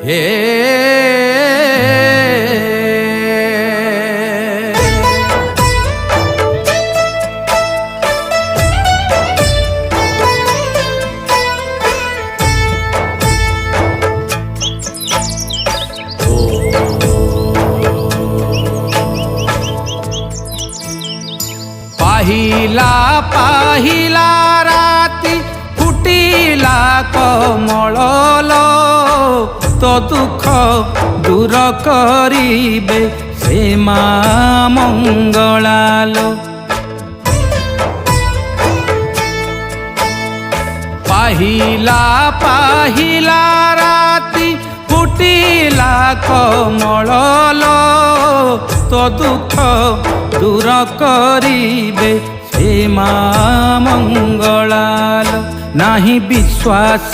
हे पाहिला पाहिला राती फुटिला कमळलो तो दुख दूर करिबे से मा मंगलालो पाहिला पाहिला राती फुटिला कमळलो तो दुख दूर करिबे से मा मंगलालो नाही विश्वास